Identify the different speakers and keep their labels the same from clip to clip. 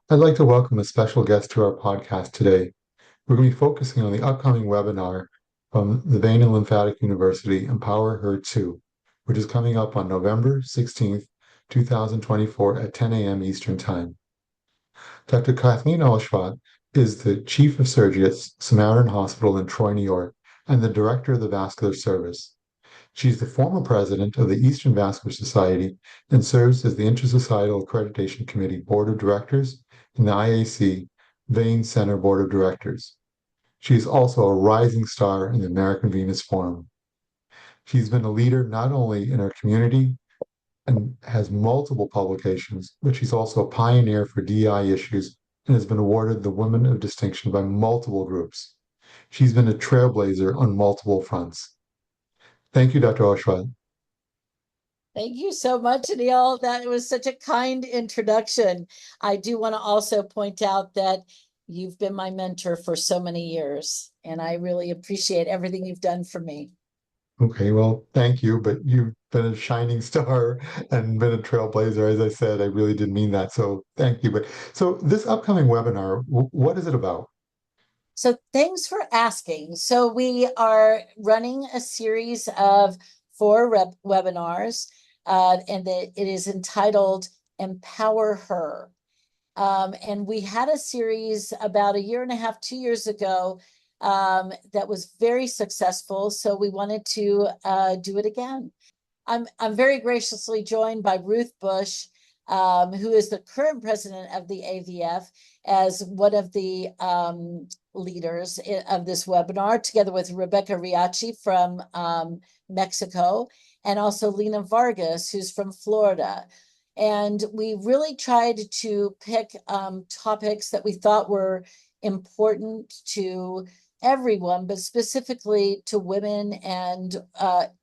Speaker 1: I'd like to welcome a special guest to our podcast today. We're going to be focusing on the upcoming webinar from the Vein and Lymphatic University, Empower Her 2, which is coming up on November 16th, 2024 at 10 a.m. Eastern Time. Dr. Kathleen Ozsvath is the Chief of Surgery at Samaritan Hospital in Troy, New York, and the Director of the Vascular Service. She's the former president of the Eastern Vascular Society and serves as the Intersocietal Accreditation Committee Board of Directors and the IAC Vein Center Board of Directors. She is also a rising star in the American Venous Forum. She's been a leader not only in her community and has multiple publications, but she's also a pioneer for DI issues and has been awarded the Women of Distinction by multiple groups. She's been a trailblazer on multiple fronts. Thank you, Dr. Oshwad.
Speaker 2: Thank you so much, Neil. That was such a kind introduction. I do want to also point out that you've been my mentor for so many years, and I really appreciate everything you've done for me.
Speaker 1: Okay, well, thank you, but you've been a shining star and been a trailblazer. As I said, I really did mean that. So thank you. But so this upcoming webinar, what is it about?
Speaker 2: So thanks for asking. So we are running a series of four webinars, and it is entitled Empower Her. And we had a series about a year and a half, 2 years ago, that was very successful. So we wanted to do it again. I'm very graciously joined by Ruth Bush, who is the current president of the AVF, as one of the leaders of this webinar, together with Rebecca Riachi from Mexico, and also Lena Vargas, who's from Florida. And we really tried to pick topics that we thought were important to everyone, but specifically to women and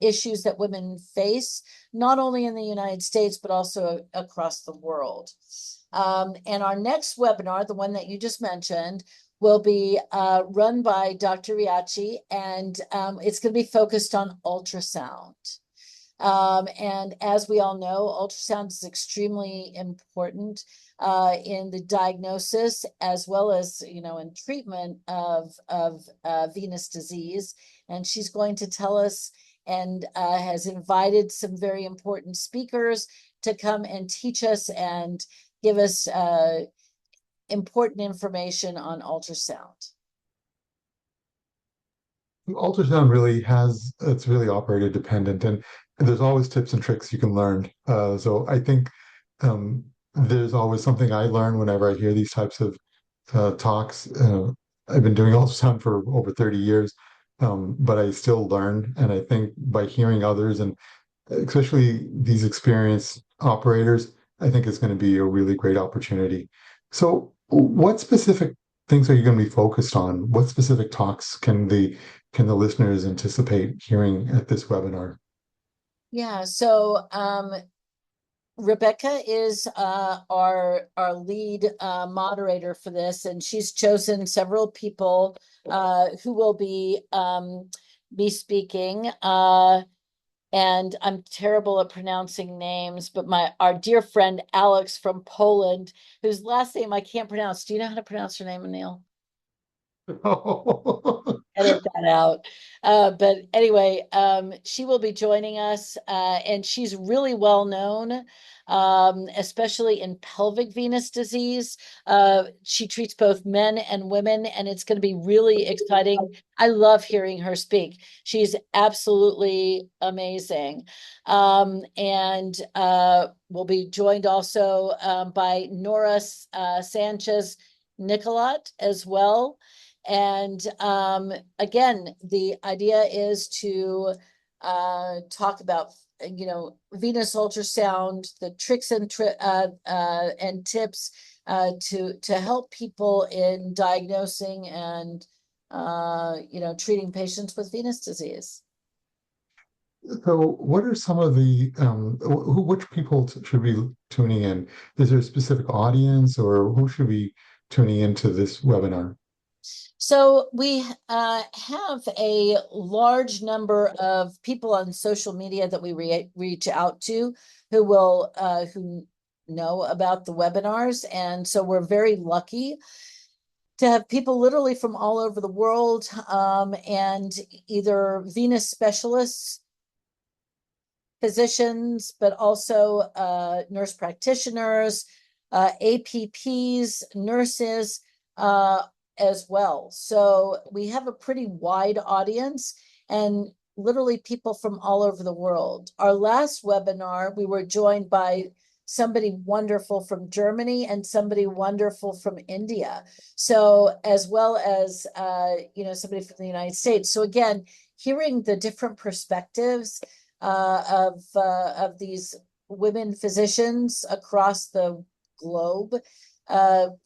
Speaker 2: issues that women face, not only in the United States, but also across the world. And our next webinar, the one that you just mentioned, will be run by Dr. Riachi, and it's going to be focused on ultrasound. And as we all know, ultrasound is extremely important in the diagnosis as well as, in treatment of venous disease. And she's going to tell us and has invited some very important speakers to come and teach us and give us important information on ultrasound.
Speaker 1: Ultrasound really it's really operator dependent, and there's always tips and tricks you can learn. So I think there's always something I learn whenever I hear these types of talks. I've been doing ultrasound for over 30 years, but I still learn. And I think by hearing others, and especially these experienced operators, I think it's going to be a really great opportunity. So, what specific things are you going to be focused on? What specific talks can the listeners anticipate hearing at this webinar?
Speaker 2: Yeah, so Rebecca is our lead moderator for this, and she's chosen several people who will be speaking. And I'm terrible at pronouncing names, but our dear friend Alex from Poland, whose last name I can't pronounce. Do you know how to pronounce her name, Anil? Edit that out. But anyway, she will be joining us, and she's really well known, especially in pelvic venous disease. She treats both men and women, and it's going to be really exciting. I love hearing her speak. She's absolutely amazing. And we'll be joined also by Nora Sanchez Nicolat as well. And again, the idea is to talk about, venous ultrasound, the tricks and tips to help people in diagnosing and treating patients with venous disease.
Speaker 1: So, what are some of which people should be tuning in? Is there a specific audience, or who should be tuning into this webinar?
Speaker 2: So we have a large number of people on social media that we reach out to who know about the webinars. And so we're very lucky to have people literally from all over the world, and either venous specialists, physicians, but also nurse practitioners, APPs, nurses, as well. So we have a pretty wide audience and literally people from all over the world. Our last webinar, we were joined by somebody wonderful from Germany and somebody wonderful from India. So as well as somebody from the United States. So again, hearing the different perspectives of these women physicians across the globe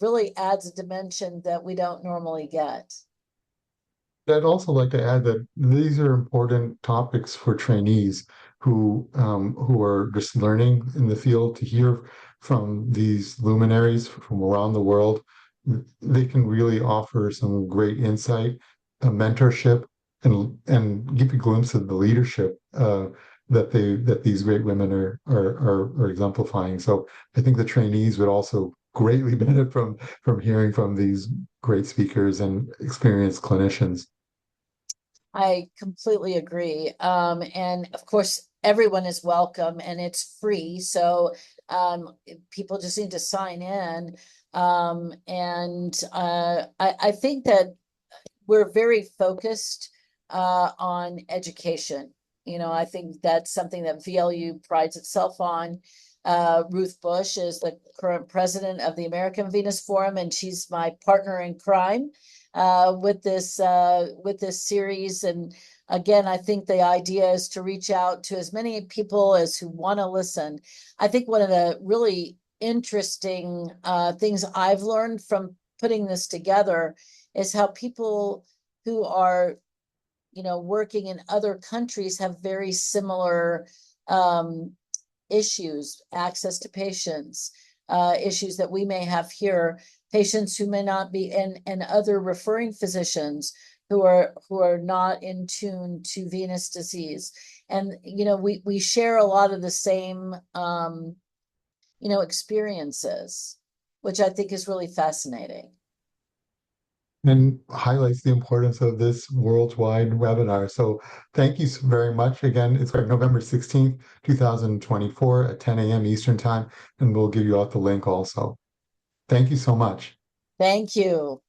Speaker 2: really adds a dimension that we don't normally get.
Speaker 1: I'd also like to add that these are important topics for trainees who are just learning in the field to hear from these luminaries from around the world. They can really offer some great insight, a mentorship, and give a glimpse of the leadership that these great women are exemplifying. So I think the trainees would also greatly benefit from hearing from these great speakers and experienced clinicians.
Speaker 2: I completely agree. And of course, everyone is welcome and it's free. So people just need to sign in. I think that we're very focused on education. I think that's something that VLU prides itself on. Ruth Bush is the current president of the American Venus Forum, and she's my partner in crime with this series. And again, I think the idea is to reach out to as many people as who want to listen. I think one of the really interesting things I've learned from putting this together is how people who are working in other countries have very similar issues, access to patients, issues that we may have here, patients who may not be, and other referring physicians who are not in tune to venous disease. And we share a lot of the same experiences, which I think is really fascinating.
Speaker 1: And highlights the importance of this worldwide webinar. So thank you very much. Again, it's November 16th, 2024 at 10 a.m. Eastern Time, and we'll give you out the link also. Thank you so much.
Speaker 2: Thank you.